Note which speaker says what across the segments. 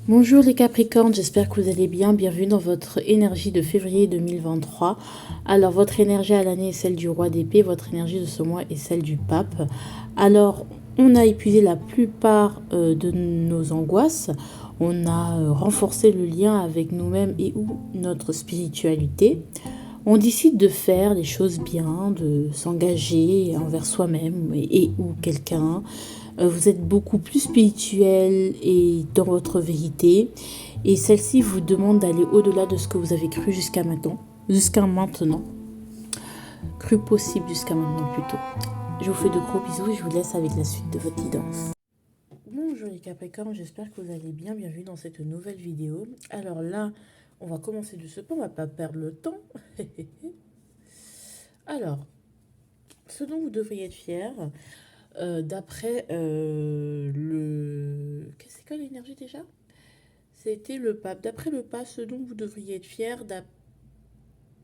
Speaker 1: Bonjour les Capricornes, j'espère que vous allez bien. Bienvenue dans votre énergie de février 2023. Alors, votre énergie à l'année est celle du roi d'épée, votre énergie de ce mois est celle du pape. Alors, on a épuisé la plupart de nos angoisses. On a renforcé le lien avec nous-mêmes et ou notre spiritualité. On décide de faire les choses bien, de s'engager envers soi-même et ou quelqu'un. Vous êtes beaucoup plus spirituel et dans votre vérité. Et celle-ci vous demande d'aller au-delà de ce que vous avez cru jusqu'à maintenant. Jusqu'à maintenant. Cru possible jusqu'à maintenant plutôt. Je vous fais de gros bisous et je vous laisse avec la suite de votre guidance. Bonjour les Capricornes, j'espère que vous allez bien. Bienvenue dans cette nouvelle vidéo. Alors là, on va commencer de ce pas, on va pas perdre le temps. Alors, ce dont vous devriez être fier, d'après le... Qu'est-ce que c'est l'énergie déjà? C'était le pape. D'après le pape, ce dont vous devriez être fier,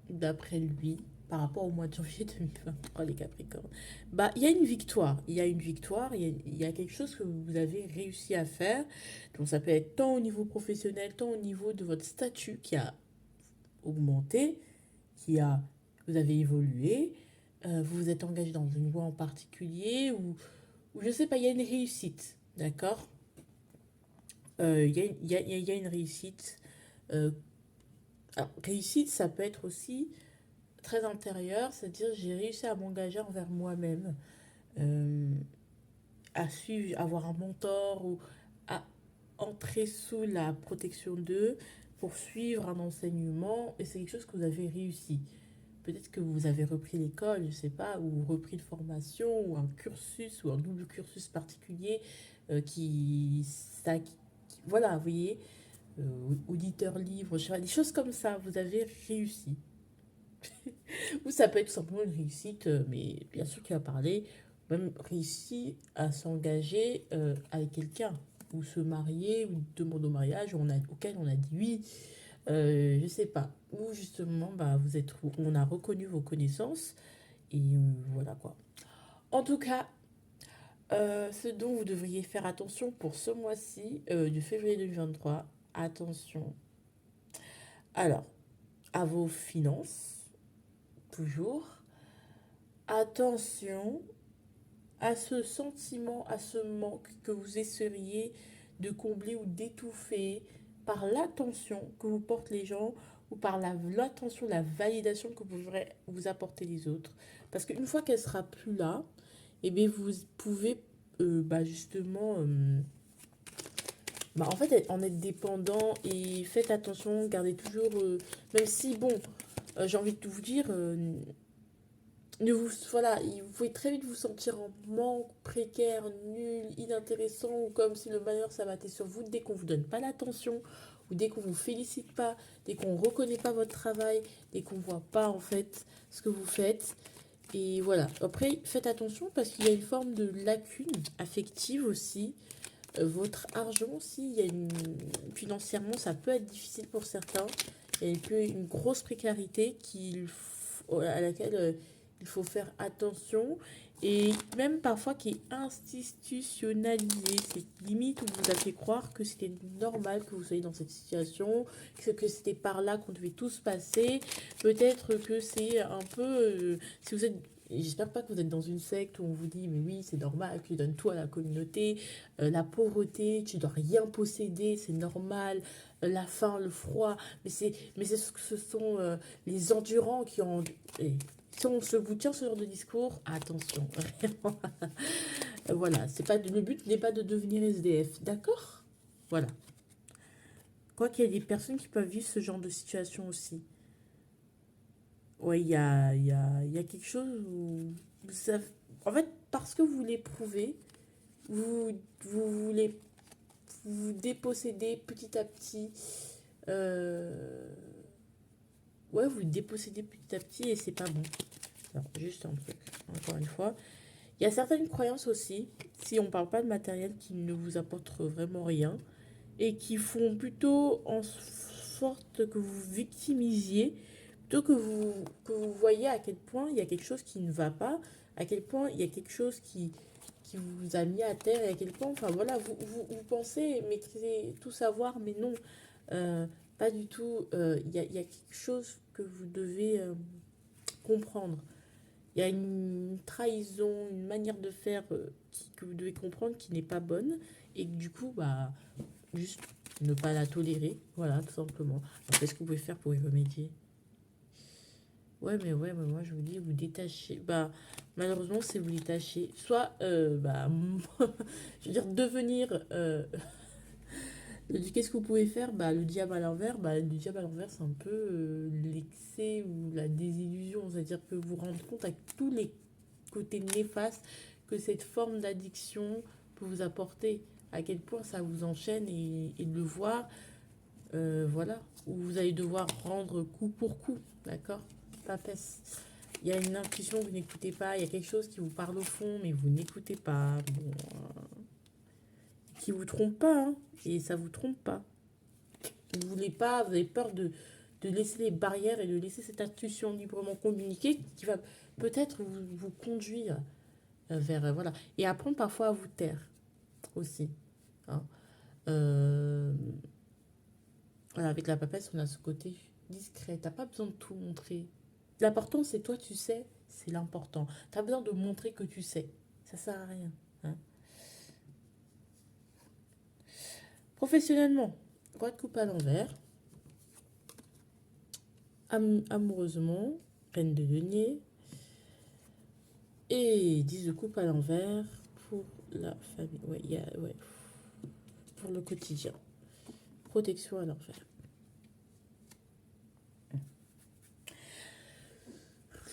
Speaker 1: d'après lui, par rapport au mois de janvier 2023, les Capricornes, bah, il y a une victoire. Il y a une victoire, il y a quelque chose que vous avez réussi à faire. Donc ça peut être tant au niveau professionnel, tant au niveau de votre statut qui a augmenté, vous avez évolué, vous vous êtes engagé dans une voie en particulier, ou je sais pas, il y a une réussite, d'accord. Il y a une réussite. Euh, alors, réussite, ça peut être aussi très intérieure, c'est-à-dire j'ai réussi à m'engager envers moi-même, euh, à suivre, avoir un mentor ou à entrer sous la protection d'eux pour suivre un enseignement et c'est quelque chose que vous avez réussi. Peut-être que vous avez repris l'école, je ne sais pas, ou repris une formation, ou un cursus, ou un double cursus particulier voilà, vous voyez, auditeur libre, je sais pas, des choses comme ça, vous avez réussi. Ou ça peut être tout simplement une réussite, mais bien sûr qui va parler, même réussi à s'engager avec quelqu'un, ou se marier, ou demander au mariage auquel on a dit oui, je sais pas. Ou justement, bah, on a reconnu vos connaissances, et voilà quoi. En tout cas, ce dont vous devriez faire attention pour ce mois-ci, du février 2023, attention. Alors, à vos finances, toujours. Attention à ce sentiment, à ce manque que vous essayeriez de combler ou d'étouffer par l'attention que vous portent les gens ou par l'attention, la validation que vous apporter les autres. Parce qu'une fois qu'elle sera plus là, eh bien vous pouvez bah justement bah en fait en être dépendant et faites attention, gardez toujours, même si bon, j'ai envie de vous dire, voilà, vous pouvez très vite vous sentir en manque, précaire, nul, inintéressant, ou comme si le malheur s'abattait sur vous dès qu'on vous donne pas l'attention, ou dès qu'on vous félicite pas, dès qu'on reconnaît pas votre travail, dès qu'on voit pas en fait ce que vous faites. Et voilà. Après, faites attention parce qu'il y a une forme de lacune affective aussi. Votre argent aussi, financièrement, ça peut être difficile pour certains. Il y a une grosse précarité à laquelle il faut faire attention et même parfois qui est institutionnalisé. C'est limite où vous a fait croire que c'était normal que vous soyez dans cette situation, que c'était par là qu'on devait tous passer. Peut-être que c'est un peu... si vous êtes... J'espère pas que vous êtes dans une secte où on vous dit mais oui c'est normal, tu donnes tout à la communauté, la pauvreté, tu dois rien posséder, c'est normal, la faim, le froid, ce sont les endurants qui ont... Et si on se vous tient ce genre de discours, attention, vraiment. Voilà, le but n'est pas de devenir SDF, d'accord. Voilà. Quoi qu'il y ait des personnes qui peuvent vivre ce genre de situation aussi. Ouais, il y a quelque chose où... en fait, parce que vous l'éprouvez, vous, vous voulez vous déposséder petit à petit. euh, Ouais, vous dépossédez petit à petit et c'est pas bon. Alors, juste un truc, encore une fois. Il y a certaines croyances aussi, si on parle pas de matériel qui ne vous apporte vraiment rien et qui font plutôt en sorte que vous victimisiez, plutôt que vous voyez à quel point il y a quelque chose qui ne va pas, à quel point il y a quelque chose qui vous a mis à terre et à quel point, enfin voilà, vous pensez maîtriser tout savoir, mais non, euh, pas du tout. Il y a quelque chose que vous devez comprendre. Il y a une trahison, une manière de faire que vous devez comprendre qui n'est pas bonne et que du coup, bah, juste ne pas la tolérer. Voilà, tout simplement. Alors, qu'est-ce que vous pouvez faire pour y remédier? Ouais, mais moi je vous dis, vous détachez. Bah, malheureusement, c'est vous détacher. Soit, bah, je veux dire, devenir. Qu'est-ce que vous pouvez faire? Bah, le diable à l'envers, bah, le diable à l'envers, c'est un peu l'excès ou la désillusion. C'est-à-dire que vous vous rendez compte à tous les côtés néfastes que cette forme d'addiction peut vous apporter. À quel point ça vous enchaîne et de le voir, voilà, où vous allez devoir rendre coup pour coup, d'accord? Papesse. Il y a une intuition que vous n'écoutez pas, il y a quelque chose qui vous parle au fond, mais vous n'écoutez pas. Bon, qui vous trompe pas, hein, et ça vous trompe pas. Vous voulez pas, vous avez peur de laisser les barrières et de laisser cette intuition librement communiquer qui va peut-être vous conduire vers, voilà. Et apprendre parfois à vous taire aussi, hein. Euh, voilà, avec la papesse, on a ce côté discret. T'as pas besoin de tout montrer. L'important, c'est toi, tu sais, c'est l'important. T'as besoin de montrer que tu sais. Ça sert à rien, hein. Professionnellement, roi de coupe à l'envers. Amoureusement, reine de denier. Et 10 de coupe à l'envers pour la famille. Ouais, ouais, pour le quotidien. Protection à l'envers.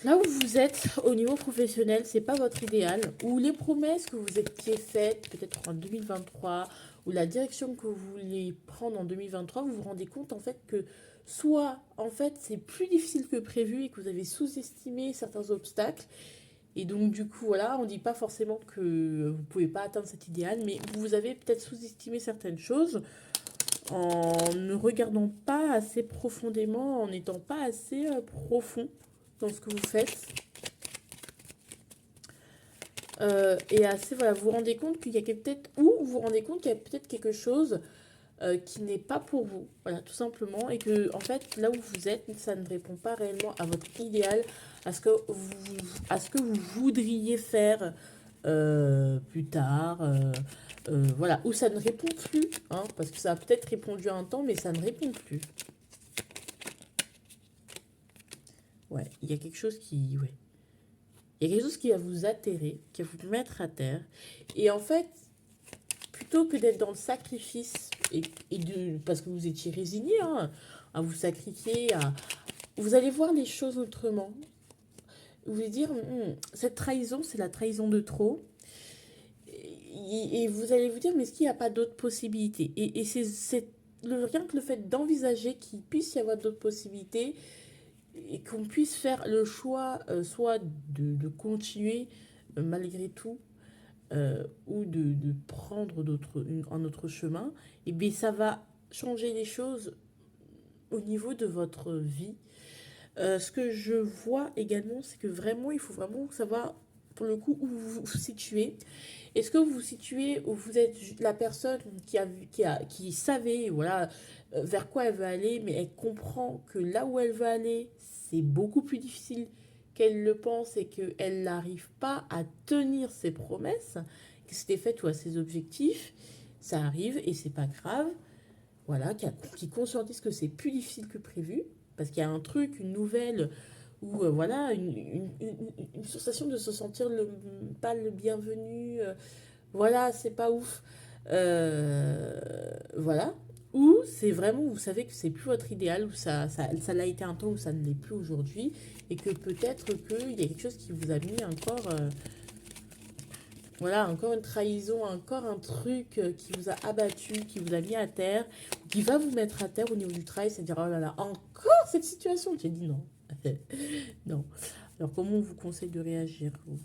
Speaker 1: Là où vous êtes au niveau professionnel, c'est pas votre idéal, ou les promesses que vous étiez faites, peut-être en 2023, ou la direction que vous voulez prendre en 2023, vous vous rendez compte en fait que soit en fait c'est plus difficile que prévu et que vous avez sous-estimé certains obstacles, et donc du coup voilà, on dit pas forcément que vous pouvez pas atteindre cet idéal, mais vous avez peut-être sous-estimé certaines choses en ne regardant pas assez profondément, en n'étant pas assez profond dans ce que vous faites. Et assez, voilà, vous vous rendez compte qu'il y a peut-être, ou vous vous rendez compte qu'il y a peut-être quelque chose qui n'est pas pour vous, voilà, tout simplement, et que, en fait, là où vous êtes, ça ne répond pas réellement à votre idéal, à ce que vous voudriez faire plus tard, voilà, ou ça ne répond plus, hein, parce que ça a peut-être répondu à un temps, mais ça ne répond plus. Ouais, il y a quelque chose qui, ouais. Il y a quelque chose qui va vous atterrer, qui va vous mettre à terre. Et en fait, plutôt que d'être dans le sacrifice, parce que vous étiez résigné, hein, à vous sacrifier, vous allez voir les choses autrement. Vous allez dire, cette trahison, c'est la trahison de trop. Et vous allez vous dire, mais est-ce qu'il n'y a pas d'autres possibilités? Et rien que le fait d'envisager qu'il puisse y avoir d'autres possibilités, et qu'on puisse faire le choix soit de continuer malgré tout ou de prendre un autre chemin, et bien ça va changer les choses au niveau de votre vie. Ce que je vois également, c'est que vraiment, il faut vraiment savoir pour le coup où vous vous situez. Est-ce que vous vous situez où vous êtes la personne qui savait voilà, vers quoi elle veut aller, mais elle comprend que là où elle veut aller, c'est beaucoup plus difficile qu'elle le pense et qu'elle n'arrive pas à tenir ses promesses, que c'était fait ou à ses objectifs, ça arrive et c'est pas grave. Voilà, qui conscientise que c'est plus difficile que prévu, parce qu'il y a un truc, une nouvelle, ou voilà, une sensation de se sentir pas le bienvenu, voilà, c'est pas ouf. Voilà. Ou c'est vraiment, vous savez que c'est plus votre idéal, ou ça l'a été un temps, ou ça ne l'est plus aujourd'hui, et que peut-être qu'il y a quelque chose qui vous a mis encore, voilà, encore une trahison, encore un truc qui vous a abattu, qui vous a mis à terre, qui va vous mettre à terre au niveau du travail, c'est-à-dire, oh là là, encore cette situation. J'ai dit non. Non. Alors, comment on vous conseille de réagir, vous?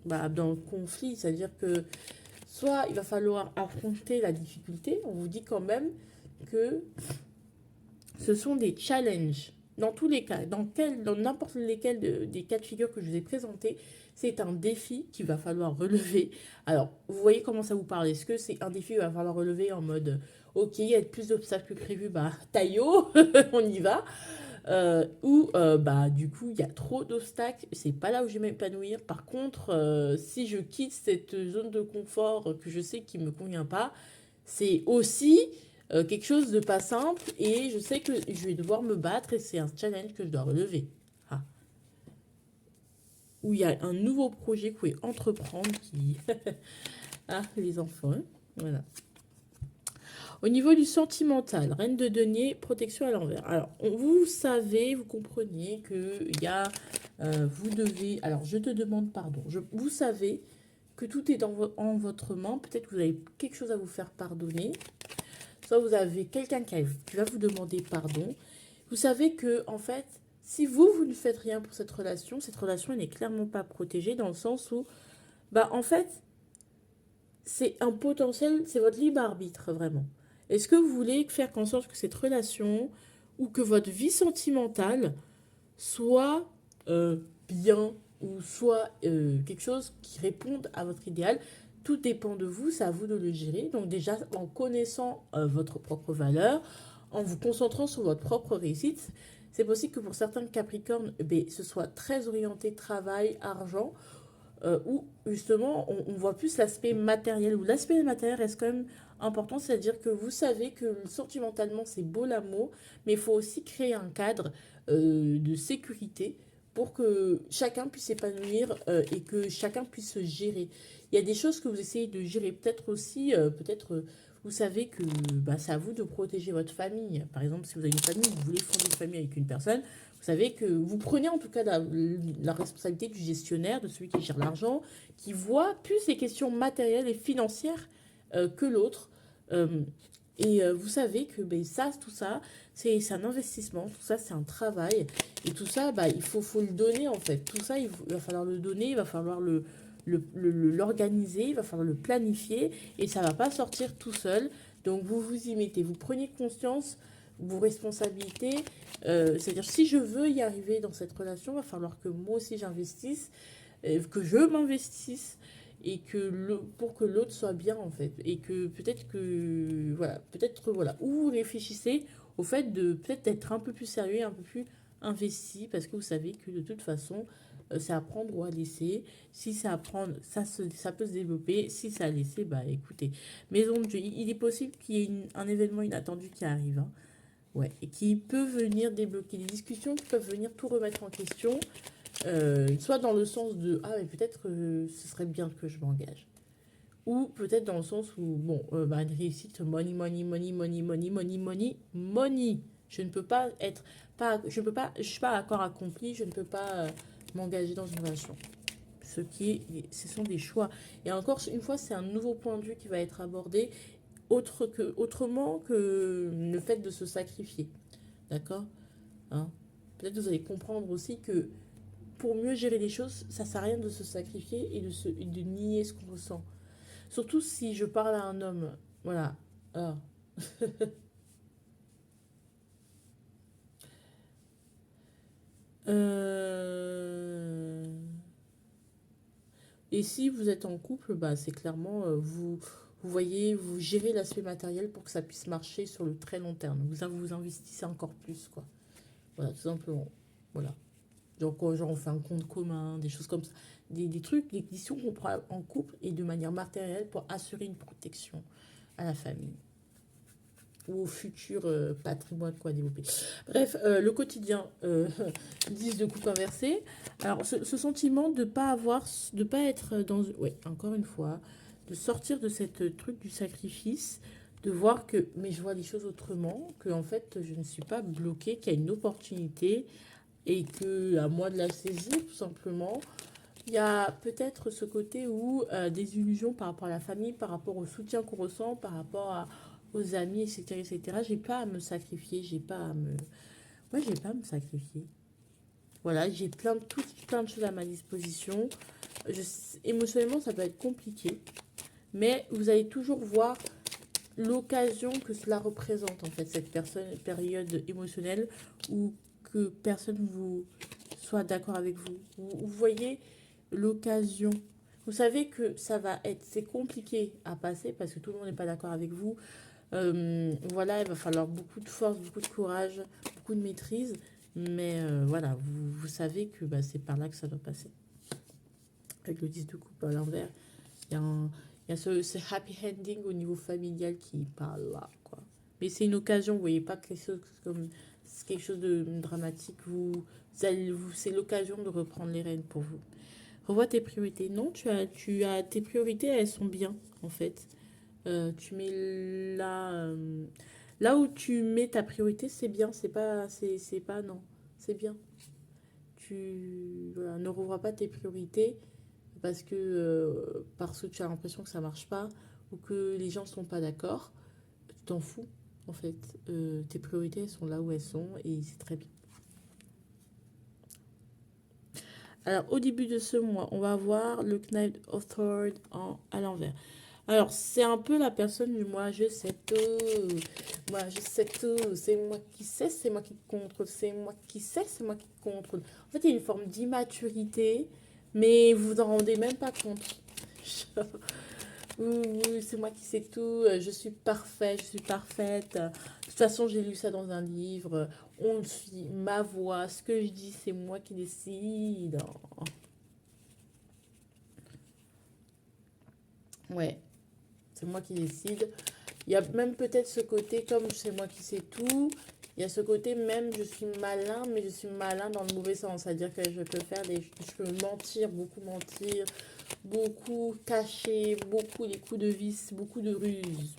Speaker 1: Bah, dans le conflit, c'est-à-dire que soit il va falloir affronter la difficulté, on vous dit quand même que ce sont des challenges. Dans tous les cas, dans n'importe lesquels des cas de figure que je vous ai présentés, c'est un défi qu'il va falloir relever. Alors, vous voyez comment ça vous parle? Est-ce que c'est un défi qu'il va falloir relever en mode, ok, il y a plus d'obstacles que prévu, bah, taillot, on y va. Ou bah du coup il y a trop d'obstacles, c'est pas là où je vais m'épanouir. Par contre, si je quitte cette zone de confort que je sais qui me convient pas, c'est aussi quelque chose de pas simple et je sais que je vais devoir me battre et c'est un challenge que je dois relever. Ah. Où il y a un nouveau projet que vous pouvez entreprendre qui... ah, les enfants, hein. Voilà. Au niveau du sentimental, reine de denier, protection à l'envers. Alors, vous savez, vous comprenez que il y a, vous devez, alors je te demande pardon, vous savez que tout est en votre main, peut-être que vous avez quelque chose à vous faire pardonner, soit vous avez quelqu'un qui va vous demander pardon. Vous savez que, en fait, si vous ne faites rien pour cette relation elle n'est clairement pas protégée dans le sens où, bah, en fait, c'est un potentiel, c'est votre libre arbitre, vraiment. Est-ce que vous voulez faire en sorte que cette relation ou que votre vie sentimentale soit bien ou soit quelque chose qui réponde à votre idéal? Tout dépend de vous, c'est à vous de le gérer. Donc déjà, en connaissant votre propre valeur, en vous concentrant sur votre propre réussite, c'est possible que pour certains Capricornes, ce soit très orienté travail, argent, où justement on voit plus l'aspect matériel, où l'aspect matériel reste quand même important, c'est-à-dire que vous savez que sentimentalement c'est beau l'amour, mais il faut aussi créer un cadre de sécurité pour que chacun puisse s'épanouir et que chacun puisse se gérer. Il y a des choses que vous essayez de gérer, peut-être aussi, vous savez que bah, c'est à vous de protéger votre famille. Par exemple, si vous avez une famille, vous voulez fonder une famille avec une personne, vous savez que vous prenez en tout cas la responsabilité du gestionnaire, de celui qui gère l'argent, qui voit plus les questions matérielles et financières que l'autre. Euh, vous savez que ben, ça, tout ça, c'est un investissement, tout ça, c'est un travail. Et tout ça, bah, faut le donner en fait. Tout ça, il va falloir le donner, il va falloir l'organiser, il va falloir le planifier. Et ça ne va pas sortir tout seul. Donc vous vous y mettez, vous prenez conscience vos responsabilités. C'est-à-dire, si je veux y arriver dans cette relation, il va falloir que moi aussi j'investisse, que je m'investisse, et pour que l'autre soit bien, en fait. Et que voilà. Ou vous réfléchissez au fait de peut-être être un peu plus sérieux, un peu plus investi, parce que vous savez que de toute façon, c'est à prendre ou à laisser. Si c'est à prendre, ça peut se développer. Si c'est à laisser, bah écoutez. Maison de Dieu, il est possible qu'il y ait un événement inattendu qui arrive, hein. Ouais, et qui peut venir débloquer des discussions, qui peuvent venir tout remettre en question, soit dans le sens de ah mais peut-être que ce serait bien que je m'engage, ou peut-être dans le sens où bon bah, une réussite money money money money money money money money, je ne peux pas être je suis pas accord accompli, je ne peux pas m'engager dans une relation. Ce sont des choix. Et encore une fois, c'est un nouveau point de vue qui va être abordé autrement que le fait de se sacrifier. D'accord, hein? Peut-être que vous allez comprendre aussi que pour mieux gérer les choses, ça sert à rien de se sacrifier et de nier ce qu'on ressent. Surtout si je parle à un homme. Voilà. Ah. Euh, Et si vous êtes en couple, bah, c'est clairement, vous voyez, vous gérez l'aspect matériel pour que ça puisse marcher sur le très long terme. Vous investissez encore plus, quoi. Voilà, tout simplement. Voilà. Donc, genre, on fait un compte commun, des choses comme ça. Des trucs, des décisions qu'on prend en couple et de manière matérielle pour assurer une protection à la famille ou au futur patrimoine qu'on va développer. Bref, le quotidien, 10 de coupe inversée. Alors, ce sentiment de pas être dans... Oui, encore une fois, de sortir de cette truc du sacrifice, de voir que, mais je vois les choses autrement, que en fait, je ne suis pas bloquée, qu'il y a une opportunité et que à moi de la saisir, tout simplement. Il y a peut-être ce côté où des illusions par rapport à la famille, par rapport au soutien qu'on ressent, aux amis, etc., etc. J'ai pas à me sacrifier, j'ai pas à me... Ouais, j'ai pas à me sacrifier. Voilà, j'ai plein de choses à ma disposition. Émotionnellement, ça peut être compliqué, mais vous allez toujours voir l'occasion que cela représente, en fait, cette période émotionnelle où que personne vous soit d'accord avec vous. Vous voyez l'occasion. Vous savez que ça va être, c'est compliqué à passer parce que tout le monde n'est pas d'accord avec vous. Voilà, il va falloir beaucoup de force, beaucoup de courage, beaucoup de maîtrise. Mais voilà, vous savez que bah, c'est par là que ça doit passer. Avec le 10 de coupe à l'envers, il y a ce happy ending au niveau familial qui est par là, quoi. Mais c'est une occasion, vous voyez, pas quelque chose comme c'est quelque chose de dramatique. C'est l'occasion de reprendre les rênes pour vous. Revois tes priorités. Non, tu as tes priorités, elles sont bien, en fait. Tu mets là où tu mets ta priorité, c'est bien, c'est pas, non, c'est bien. Voilà, ne revois pas tes priorités parce que tu as l'impression que ça marche pas ou que les gens sont pas d'accord. Tu t'en fous, en fait. Tes priorités elles sont là où elles sont et c'est très bien. Alors, au début de ce mois, on va voir le Knight of Swords à l'envers. Alors, c'est un peu la personne du moi, je sais tout. Moi, je sais tout. C'est moi qui sais, c'est moi qui contrôle. C'est moi qui sais, c'est moi qui contrôle. En fait, il y a une forme d'immaturité, mais vous vous en rendez même pas compte. Genre, oui, c'est moi qui sais tout. Je suis parfaite, je suis parfaite. De toute façon, j'ai lu ça dans un livre. On suit ma voix. Ce que je dis, c'est moi qui décide. Ouais, c'est moi qui décide. Il y a même peut-être ce côté, comme c'est moi qui sais tout, il y a ce côté même, je suis malin, mais je suis malin dans le mauvais sens. C'est-à-dire que je peux mentir, beaucoup cacher, beaucoup les coups de vis, beaucoup de ruses.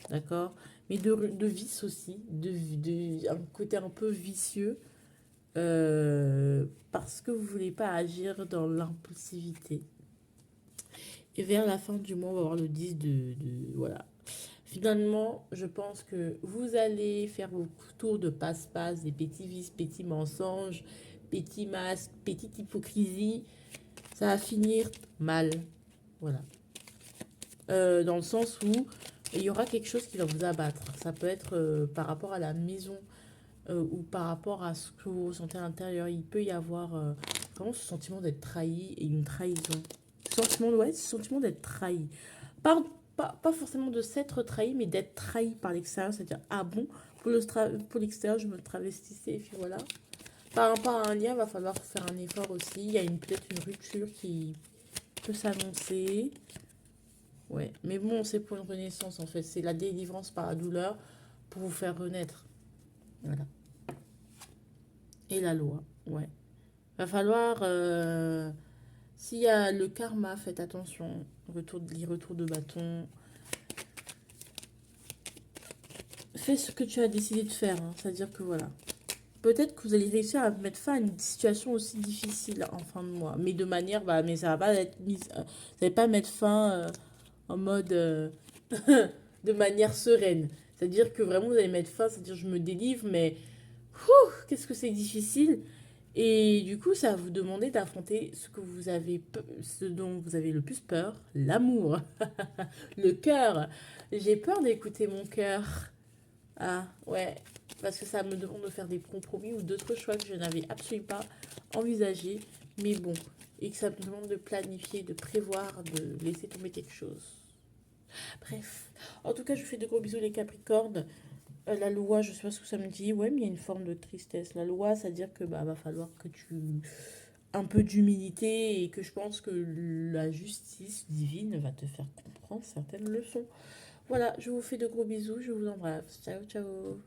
Speaker 1: D'accord? Mais de vice aussi, un côté un peu vicieux, parce que vous ne voulez pas agir dans l'impulsivité. Et vers la fin du mois, on va avoir le 10 voilà. Finalement, je pense que vous allez faire vos tours de passe-passe, des petits vices, petits mensonges, petits masques, petite hypocrisie. Ça va finir mal. Voilà. Dans le sens où il y aura quelque chose qui va vous abattre. Ça peut être par rapport à la maison ou par rapport à ce que vous ressentez à l'intérieur. Il peut y avoir vraiment ce sentiment d'être trahi et une trahison. Ce sentiment d'être trahi. Pas, pas forcément de s'être trahi, mais d'être trahi par l'extérieur. C'est-à-dire, ah bon, pour l'extérieur, je me travestissais et puis voilà. Par rapport à un lien, il va falloir faire un effort aussi. Il y a peut-être une rupture qui peut s'annoncer. Ouais, mais bon, c'est pour une renaissance en fait. C'est la délivrance par la douleur pour vous faire renaître. Voilà. Et la loi, ouais. Va falloir, s'il y a le karma, faites attention. Les retours de bâton. Fais ce que tu as décidé de faire. Hein. C'est-à-dire que voilà. Peut-être que vous allez réussir à mettre fin à une situation aussi difficile en fin de mois. Mais de manière, bah, mais ça va pas être mise. Vous n'allez pas mettre fin en mode de manière sereine. C'est-à-dire que vraiment vous allez mettre fin, c'est-à-dire je me délivre, mais qu'est-ce que c'est difficile. Et du coup, ça va vous demander d'affronter ce dont vous avez le plus peur, l'amour, le cœur. J'ai peur d'écouter mon cœur. Ah, ouais, parce que ça me demande de faire des compromis ou d'autres choix que je n'avais absolument pas envisagés. Mais bon, et que ça me demande de planifier, de prévoir, de laisser tomber quelque chose. Bref, en tout cas, je vous fais de gros bisous les Capricornes. La loi, je sais pas ce que ça me dit. Ouais, mais il y a une forme de tristesse. La loi, c'est-à-dire que bah va falloir que tu un peu d'humilité et que je pense que la justice divine va te faire comprendre certaines leçons. Voilà, je vous fais de gros bisous, je vous embrasse. Ciao, ciao.